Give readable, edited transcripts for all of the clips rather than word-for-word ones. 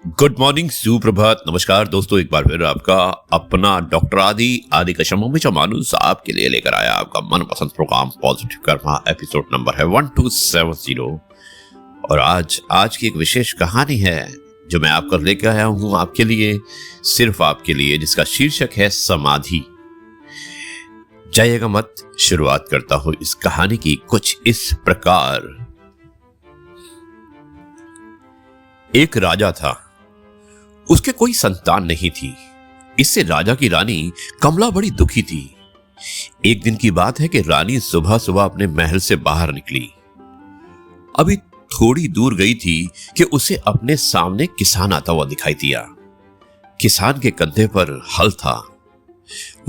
Good morning, सुप्रभात, नमस्कार दोस्तों। एक बार फिर आपका अपना डॉक्टर आदि कश्यप हमेशा मानुस आपके लिए लेकर आया आपका मनपसंद program positive karma. Episode number है 1270। और आज की एक विशेष कहानी है जो मैं आपको लेकर आया हूं आपके लिए, सिर्फ आपके लिए, जिसका शीर्षक है समाधि। जाइएगा मत, शुरुआत करता हूं इस कहानी की कुछ इस प्रकार। एक राजा था, उसके कोई संतान नहीं थी। इससे राजा की रानी कमला बड़ी दुखी थी। एक दिन की बात है कि रानी सुबह सुबह अपने महल से बाहर निकली। अभी थोड़ी दूर गई थी कि उसे अपने सामने किसान आता हुआ दिखाई दिया। किसान के कंधे पर हल था।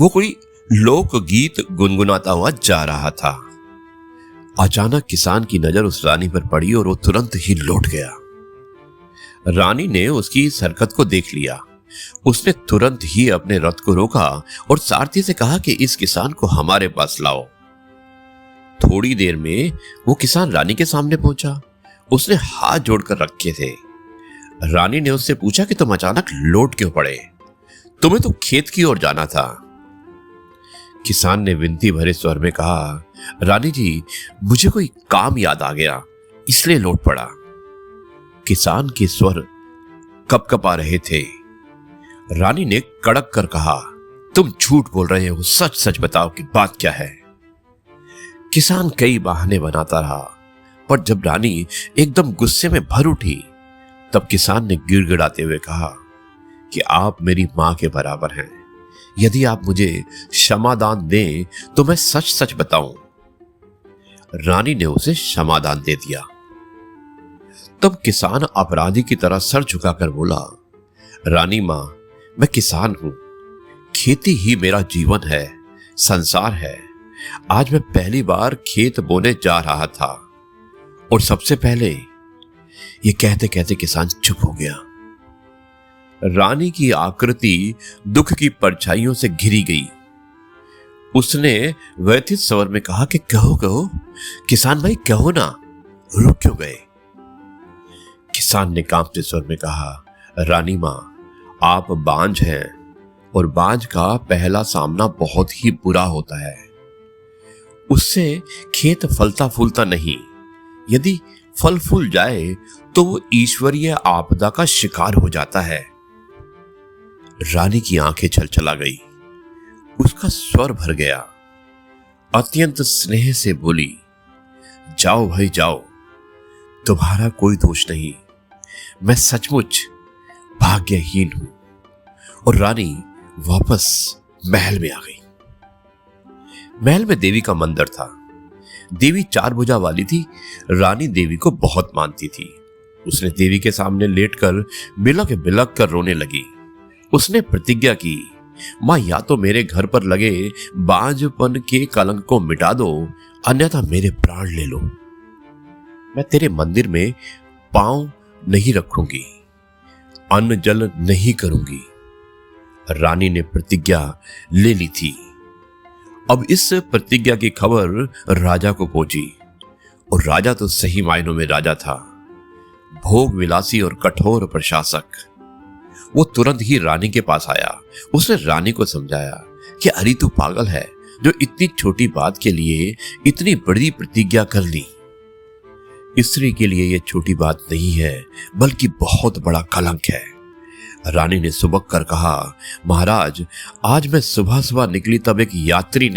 वो कोई लोकगीत गुनगुनाता हुआ जा रहा था। अचानक किसान की नजर उस रानी पर पड़ी और वो तुरंत ही लौट गया। रानी ने उसकी इस हरकत को देख लिया। उसने तुरंत ही अपने रथ को रोका और सारथी से कहा कि इस किसान को हमारे पास लाओ। थोड़ी देर में वो किसान रानी के सामने पहुंचा। उसने हाथ जोड़कर रखे थे। रानी ने उससे पूछा कि तुम अचानक लौट क्यों पड़े? तुम्हें तो खेत की ओर जाना था। किसान ने विनती भरे स्वर में कहा, रानी जी, मुझे कोई काम याद आ गया, इसलिए लौट पड़ा। किसान के स्वर कपकपा रहे थे। रानी ने कड़क कर कहा, तुम झूठ बोल रहे हो, सच सच बताओ कि बात क्या है। किसान कई बहाने बनाता रहा, पर जब रानी एकदम गुस्से में भर उठी तब किसान ने गिड़गिड़ाते हुए कहा कि आप मेरी मां के बराबर हैं। यदि आप मुझे क्षमादान दें तो मैं सच सच बताऊं। रानी ने उसे क्षमादान दे दिया। तब किसान अपराधी की तरह सर झुकाकर बोला, रानी मां, मैं किसान हूं। खेती ही मेरा जीवन है, संसार है। आज मैं पहली बार खेत बोने जा रहा था। और सबसे पहले, ये कहते कहते किसान चुप हो गया। रानी की आकृति दुख की परछाइयों से घिरी गई। उसने व्यथित स्वर में कहा कि कहो कहो किसान भाई, कहो ना, रुक क्यों गए? किसान ने कांपते स्वर में कहा, रानी मां, आप बांझ हैं और बांझ का पहला सामना बहुत ही बुरा होता है। उससे खेत फलता फूलता नहीं। यदि फल फूल जाए तो वो ईश्वरीय आपदा का शिकार हो जाता है। रानी की आंखें छलछला गई। उसका स्वर भर गया। अत्यंत स्नेह से बोली, जाओ भाई जाओ, तुम्हारा कोई दोष नहीं। मैं सचमुच भाग्यहीन हूं। और रानी वापस महल में आ गई। महल में देवी का मंदिर था। देवी 4 भुजा वाली थी। रानी देवी को बहुत मानती थी। उसने देवी के सामने लेटकर बिलक बिलक कर रोने लगी। उसने प्रतिज्ञा की, मां, या तो मेरे घर पर लगे बांझपन के कलंक को मिटा दो, अन्यथा मेरे प्राण ले लो। मैं तेरे मंदिर में पांव नहीं रखूंगी, अन्न जल नहीं करूंगी। रानी ने प्रतिज्ञा ले ली थी। अब इस प्रतिज्ञा की खबर राजा को पहुंची। और राजा तो सही मायनों में राजा था, भोग विलासी और कठोर प्रशासक। वो तुरंत ही रानी के पास आया। उसने रानी को समझाया कि अरे तू पागल है जो इतनी छोटी बात के लिए इतनी बड़ी प्रतिज्ञा कर ली। स्त्री के लिए यह छोटी बात नहीं है, बल्कि बहुत बड़ा कलंक है। रानी ने सुबक कर कहा, महाराज, आज मैं सुबह सुबह निकली तब एक यात्री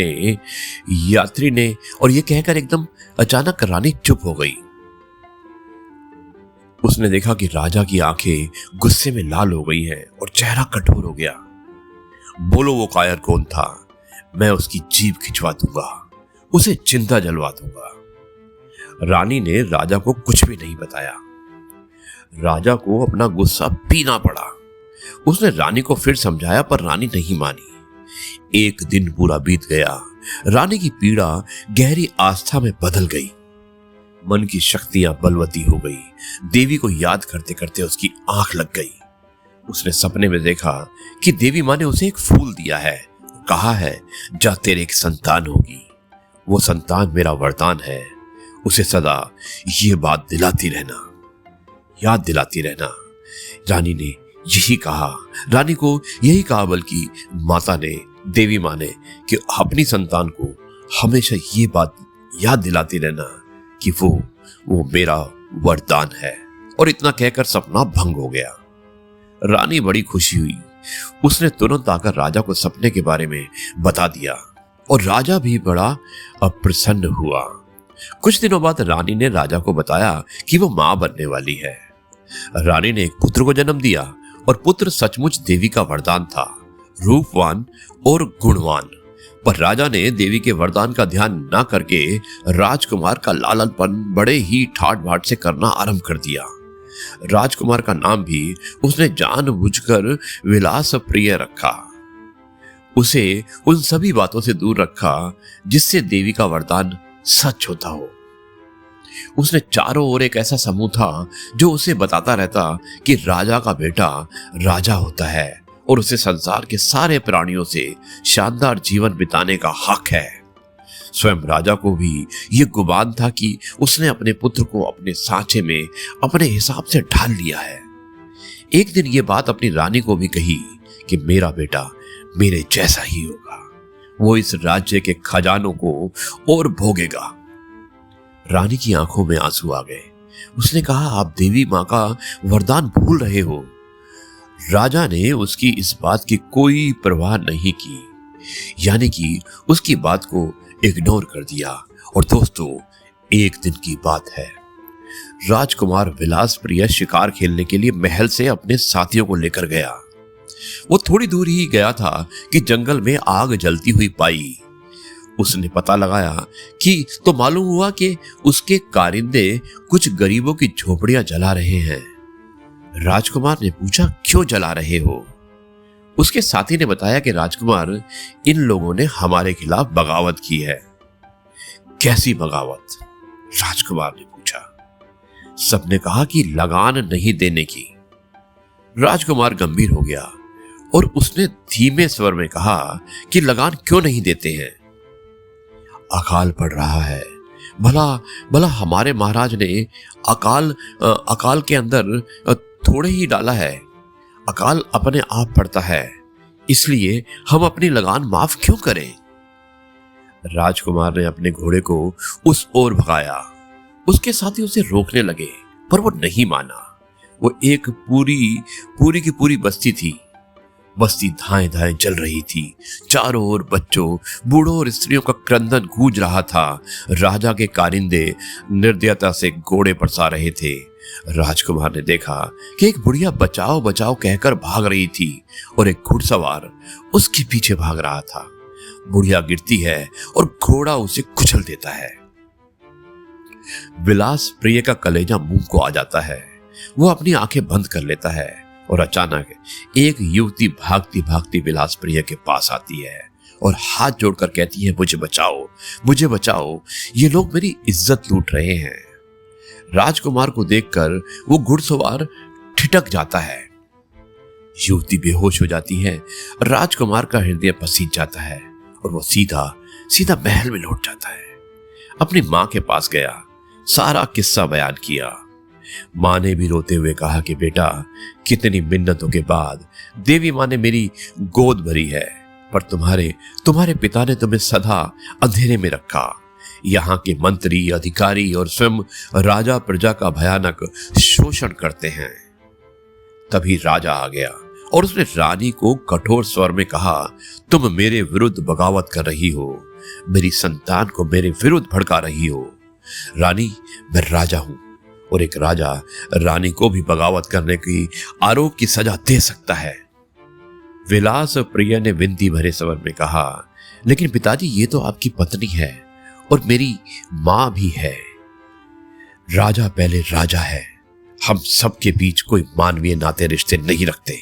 ने और यह कहकर एकदम अचानक रानी चुप हो गई। उसने देखा कि राजा की आंखें गुस्से में लाल हो गई हैं और चेहरा कठोर हो गया। बोलो, वो कायर कौन था? मैं उसकी जीभ खिंचवा दूंगा, उसे जिंदा जलवा दूंगा। रानी ने राजा को कुछ भी नहीं बताया। राजा को अपना गुस्सा पीना पड़ा। उसने रानी को फिर समझाया, पर रानी नहीं मानी। एक दिन पूरा बीत गया। रानी की पीड़ा गहरी आस्था में बदल गई। मन की शक्तियां बलवती हो गई। देवी को याद करते करते उसकी आंख लग गई। उसने सपने में देखा कि देवी मां ने उसे एक फूल दिया है। कहा है, जा तेरे एक संतान होगी। वो संतान मेरा वरदान है। उसे सदा ये बात दिलाती रहना, याद दिलाती रहना रानी ने यही कहा, रानी को यही कहा, बल्कि माता ने, देवी माँ ने, कि अपनी संतान को हमेशा ये बात याद दिलाती रहना कि वो मेरा वरदान है। और इतना कहकर सपना भंग हो गया। रानी बड़ी खुशी हुई। उसने तुरंत आकर राजा को सपने के बारे में बता दिया और राजा भी बड़ा प्रसन्न हुआ। कुछ दिनों बाद रानी ने राजा को बताया कि वो मां बनने वाली है। रानी ने एक पुत्र को जन्म दिया और पुत्र सचमुच देवी का वरदान था, रूपवान और गुणवान। पर राजा ने देवी के वरदान का ध्यान न करके राजकुमार का लालनपन बड़े ही ठाट बाट से करना आरंभ कर दिया। राजकुमार का नाम भी उसने जानबूझकर विलास प्रिय रखा। उसे उन सभी बातों से दूर रखा जिससे देवी का वरदान सच होता हो। उसने चारों ओर एक ऐसा समूह था जो उसे बताता रहता कि राजा का बेटा राजा होता है और उसे संसार के सारे प्राणियों से शानदार जीवन बिताने का हक है। स्वयं राजा को भी ये गुमान था कि उसने अपने पुत्र को अपने सांचे में अपने हिसाब से ढाल लिया है। एक दिन ये बात अपनी रानी को भी कही कि मेरा बेटा मेरे जैसा ही होगा, वो इस राज्य के खजानों को और भोगेगा। रानी की आंखों में आंसू आ गए। उसने कहा, आप देवी मां का वरदान भूल रहे हो। राजा ने उसकी इस बात की कोई परवाह नहीं की, यानी कि उसकी बात को इग्नोर कर दिया। और दोस्तों, एक दिन की बात है, राजकुमार विलास प्रिय शिकार खेलने के लिए महल से अपने साथियों को लेकर गया। वो थोड़ी दूर ही गया था कि जंगल में आग जलती हुई पाई। उसने पता लगाया कि तो मालूम हुआ कि उसके कारिंदे कुछ गरीबों की झोपड़ियां जला रहे हैं। राजकुमार ने पूछा, क्यों जला रहे हो? उसके साथी ने बताया कि राजकुमार, इन लोगों ने हमारे खिलाफ बगावत की है। कैसी बगावत? राजकुमार ने पूछा। सबने कहा कि लगान नहीं देने की। राजकुमार गंभीर हो गया और उसने धीमे स्वर में कहा कि लगान क्यों नहीं देते हैं? अकाल पड़ रहा है। भला हमारे महाराज ने अकाल के अंदर थोड़े ही डाला है। अकाल अपने आप पड़ता है, इसलिए हम अपनी लगान माफ क्यों करें? राजकुमार ने अपने घोड़े को उस ओर भगाया। उसके साथी उसे रोकने लगे, पर वो नहीं माना। वो एक पूरी की पूरी बस्ती थी। बस्ती धाएं धाएं जल रही थी। चारों ओर बच्चों, बूढ़ों और स्त्रियों का क्रंदन गूंज रहा था। राजा के कारिंदे निर्दयता से घोड़े परसा रहे थे। राजकुमार ने देखा कि एक बुढ़िया बचाओ बचाओ कहकर भाग रही थी और एक घुड़सवार उसके पीछे भाग रहा था। बुढ़िया गिरती है और घोड़ा उसे कुचल देता है। विलास प्रिय का कलेजा मुंह को आ जाता है। वो अपनी आंखें बंद कर लेता है और अचानक एक युवती भागती भागती विलास प्रिय के पास आती है और हाथ जोड़कर कहती है, मुझे बचाओ, मुझे बचाओ, ये लोग मेरी इज्जत लूट रहे हैं। राजकुमार को देखकर वो घुड़सवार ठिठक जाता है। युवती बेहोश हो जाती है। राजकुमार का हृदय पसीज जाता है और वो सीधा महल में लौट जाता है। अपनी मां के पास गया, सारा किस्सा बयान किया। मां ने भी रोते हुए कहा कि बेटा, कितनी मिन्नतों के बाद देवी मां ने मेरी गोद भरी है, पर तुम्हारे पिता ने तुम्हें सदा अंधेरे में रखा। यहाँ के मंत्री, अधिकारी और स्वयं राजा प्रजा का भयानक शोषण करते हैं। तभी राजा आ गया और उसने रानी को कठोर स्वर में कहा, तुम मेरे विरुद्ध बगावत कर रही हो, मेरी संतान को मेरे विरुद्ध भड़का रही हो। रानी, मैं राजा हूं और एक राजा रानी को भी बगावत करने की आरोप की सजा दे सकता है। विलास प्रिय ने विनती भरे स्वर में कहा, लेकिन पिताजी, ये तो आपकी पत्नी है और मेरी मां भी है। राजा पहले राजा है। हम सबके बीच कोई मानवीय नाते रिश्ते नहीं रखते।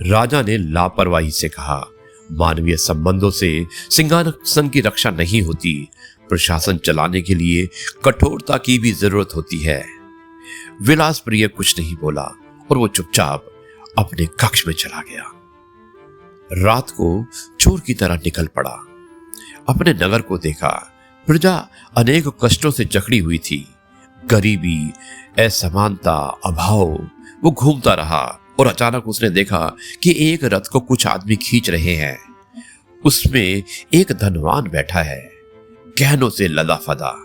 राजा ने लापरवाही से कहा, मानवीय संबंधों से सिंहासन की रक्षा नहीं होती, प्रशासन चलाने के लिए कठोरता की भी जरूरत होती है। विलास प्रिय कुछ नहीं बोला और वो चुपचाप अपने कक्ष में चला गया। रात को चोर की तरह निकल पड़ा। अपने नगर को देखा। प्रजा अनेक कष्टों से जकड़ी हुई थी। गरीबी, असमानता, अभाव वो घूमता रहा और अचानक उसने देखा कि एक रथ को कुछ आदमी खींच रहे हैं। उसमें एक धनवान बैठा है, गहनों से लदा फदा।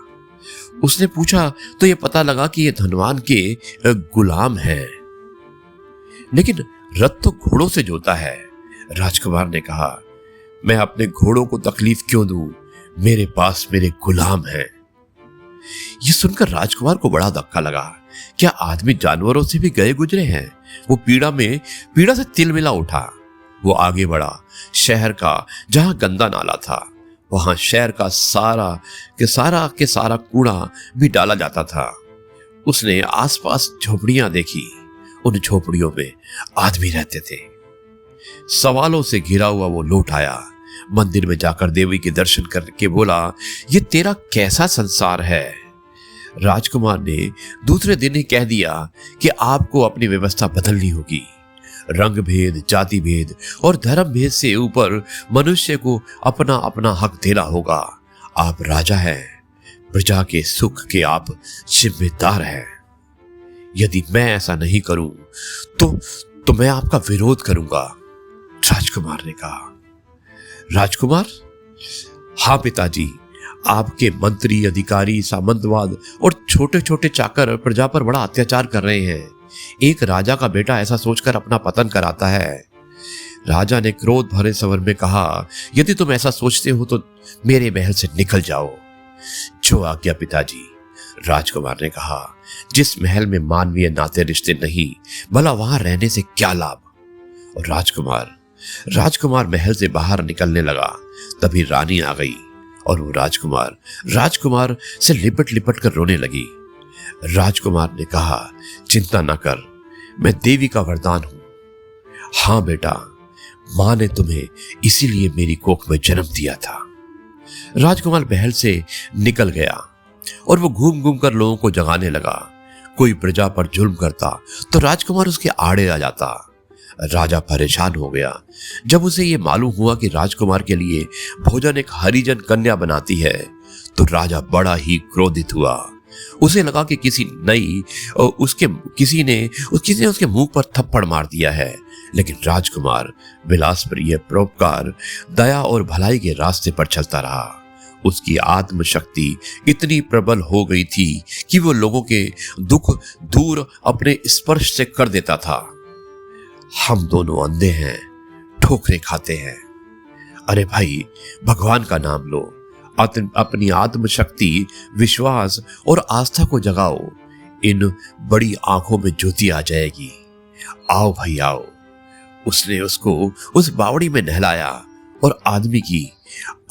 उसने पूछा तो ये पता लगा कि ये धनवान के गुलाम हैं, लेकिन रथ तो घोड़ों से जोता है। राजकुमार ने कहा, मैं अपने घोड़ों को तकलीफ क्यों दूं? मेरे पास मेरे गुलाम हैं। ये सुनकर राजकुमार को बड़ा धक्का लगा। क्या आदमी जानवरों से भी गए गुजरे हैं? वो पीड़ा से तिलमिला उठा। वो आगे बढ़ा। शहर का जहां गंदा नाला था, वहां शहर का सारा कूड़ा भी डाला जाता था। उसने आसपास झोपड़ियां देखी। उन झोपड़ियों में आदमी रहते थे। सवालों से घिरा हुआ वो लौट आया। मंदिर में जाकर देवी के दर्शन करके बोला, ये तेरा कैसा संसार है? राजकुमार ने दूसरे दिन ही कह दिया कि आपको अपनी व्यवस्था बदलनी होगी। रंग भेद, जाति भेद और धर्म भेद से ऊपर मनुष्य को अपना अपना हक देना होगा। आप राजा हैं, प्रजा के सुख के आप जिम्मेदार हैं। यदि मैं ऐसा नहीं करूं तो मैं आपका विरोध करूंगा। राजकुमार ने कहा। राजकुमार, हाँ पिताजी, आपके मंत्री, अधिकारी, सामंतवाद और छोटे छोटे चाकर प्रजा पर बड़ा अत्याचार कर रहे हैं। एक राजा का बेटा ऐसा सोचकर अपना पतन कराता है। राजा ने क्रोध भरे स्वर में कहा, यदि तुम ऐसा सोचते हो तो मेरे महल से निकल जाओ। जो आज्ञा पिताजी। राजकुमार ने कहा, जिस महल में मानवीय नाते रिश्ते नहीं, भला वहां रहने से क्या लाभ? और राजकुमार महल से बाहर निकलने लगा। तभी रानी आ गई और वो राजकुमार से लिपट लिपट कर रोने लगी। राजकुमार ने कहा, चिंता न कर, मैं देवी का वरदान हूं। हाँ बेटा, मां ने तुम्हें इसीलिए मेरी कोख में जन्म दिया था। राजकुमार महल से निकल गया और वो घूम घूम कर लोगों को जगाने लगा। कोई प्रजा पर जुल्म करता तो राजकुमार उसके आड़े आ जाता। राजा परेशान हो गया जब उसे ये मालूम हुआ कि राजकुमार के लिए भोजन एक हरिजन कन्या बनाती है। तो राजा बड़ा ही क्रोधित हुआ। उसे लगा कि किसी ने उसके मुंह पर थप्पड़ मार दिया है। लेकिन राजकुमार विलासप्रिय, परोपकार, दया और भलाई के रास्ते पर चलता रहा। उसकी आत्मशक्ति इतनी प्रबल हो गई थी कि वो लोगों के दुख दूर अपने स्पर्श से कर देता था। हम दोनों अंधे हैं, ठोकरें खाते हैं। अरे भाई, भगवान का नाम लो, अपनी आत्मशक्ति, विश्वास और आस्था को जगाओ। इन बड़ी आंखों में ज्योति आ जाएगी। आओ भाई आओ। उसने उसको उस बावड़ी में नहलाया और आदमी की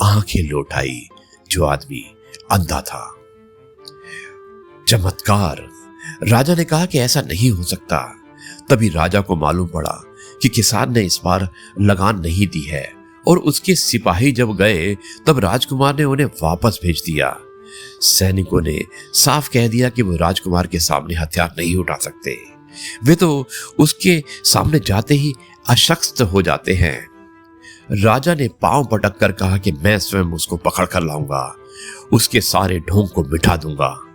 आंखें लौटाई, जो आदमी अंधा था। चमत्कार। राजा ने कहा कि ऐसा नहीं हो सकता। तभी राजा को मालूम पड़ा कि किसान ने इस बार लगान नहीं दी है और उसके सिपाही जब गए तब राजकुमार ने उन्हें वापस भेज दिया। सैनिकों ने साफ कह दिया कि वो राजकुमार के सामने हथियार नहीं उठा सकते। वे तो उसके सामने जाते ही अशक्त हो जाते हैं। राजा ने पांव पटक कर कहा कि मैं स्वयं उसको पकड़ कर लाऊंगा, उसके सारे ढोंग को मिटा दूंगा।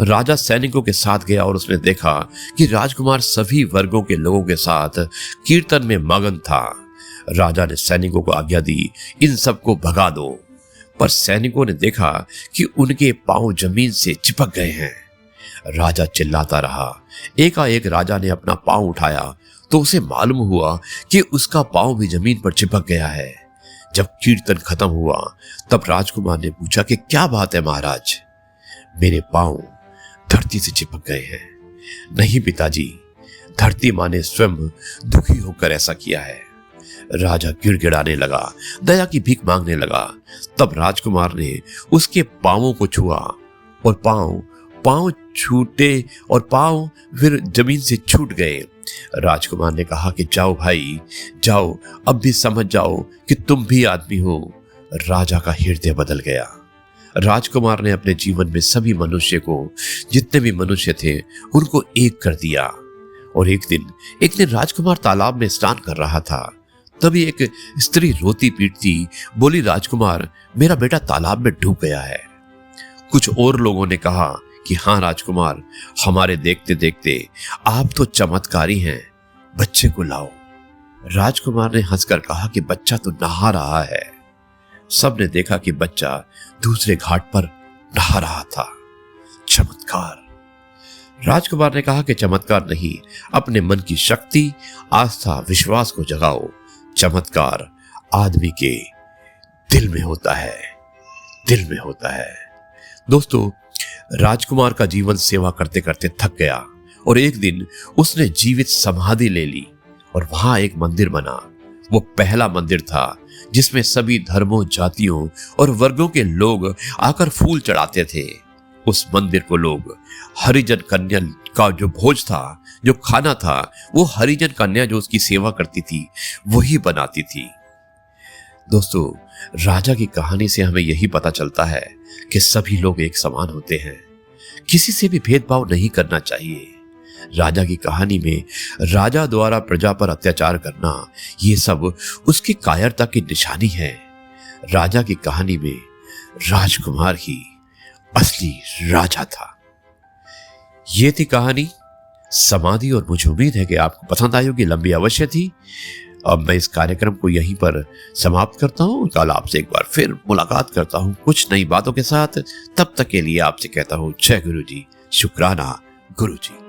राजा सैनिकों के साथ गया और उसने देखा कि राजकुमार सभी वर्गों के लोगों के साथ कीर्तन में मगन था। राजा ने सैनिकों को आज्ञा दी, इन सबको भगा दो। पर सैनिकों ने देखा कि उनके पांव जमीन से चिपक गए हैं। राजा चिल्लाता रहा। एकाएक राजा ने अपना पांव उठाया तो उसे मालूम हुआ कि उसका पांव भी जमीन पर चिपक गया है। जब कीर्तन खत्म हुआ तब राजकुमार ने पूछा कि क्या बात है महाराज, मेरे पांव धरती से चिपक गए हैं। नहीं पिताजी, धरती मां ने स्वयं दुखी होकर ऐसा किया है। राजा गिड़गिड़ाने लगा, दया की भीख मांगने लगा। तब राजकुमार ने उसके पांवों को छुआ और पांव छूटे और पांव फिर जमीन से छूट गए। राजकुमार ने कहा कि जाओ भाई जाओ, अब भी समझ जाओ कि तुम भी आदमी हो। राजा का हृदय बदल गया। राजकुमार ने अपने जीवन में सभी मनुष्य को, जितने भी मनुष्य थे, उनको एक कर दिया। और एक दिन राजकुमार तालाब में स्नान कर रहा था। तभी एक स्त्री रोती पीटती बोली, राजकुमार, मेरा बेटा तालाब में डूब गया है। कुछ और लोगों ने कहा कि हाँ राजकुमार, हमारे देखते देखते आप तो चमत्कारी हैं, बच्चे को लाओ। राजकुमार ने हंसकर कहा कि बच्चा तो नहा रहा है। सबने देखा कि बच्चा दूसरे घाट पर नहा रहा था। चमत्कार। राजकुमार ने कहा कि चमत्कार नहीं, अपने मन की शक्ति, आस्था, विश्वास को जगाओ। चमत्कार आदमी के दिल में होता है, दिल में होता है। दोस्तों, राजकुमार का जीवन सेवा करते करते थक गया और एक दिन उसने जीवित समाधि ले ली और वहां एक मंदिर बना। वो पहला मंदिर था जिसमें सभी धर्मों, जातियों और वर्गों के लोग आकर फूल चढ़ाते थे। उस मंदिर को लोग हरिजन कन्या का जो भोज था, जो खाना था, वो हरिजन कन्या जो उसकी सेवा करती थी वही बनाती थी। दोस्तों, राजा की कहानी से हमें यही पता चलता है कि सभी लोग एक समान होते हैं, किसी से भी भेदभाव नहीं करना चाहिए। राजा की कहानी में राजा द्वारा प्रजा पर अत्याचार करना, ये सब उसकी कायरता की निशानी है। राजा की कहानी में राजकुमार ही असली राजा था। ये थी कहानी समाधि और मुझे उम्मीद है कि आपको पसंद आई होगी। लंबी अवश्य थी। अब मैं इस कार्यक्रम को यहीं पर समाप्त करता हूं। कल आपसे एक बार फिर मुलाकात करता हूं कुछ नई बातों के साथ। तब तक के लिए आपसे कहता हूं जय गुरु जी, शुक्राना गुरु जी।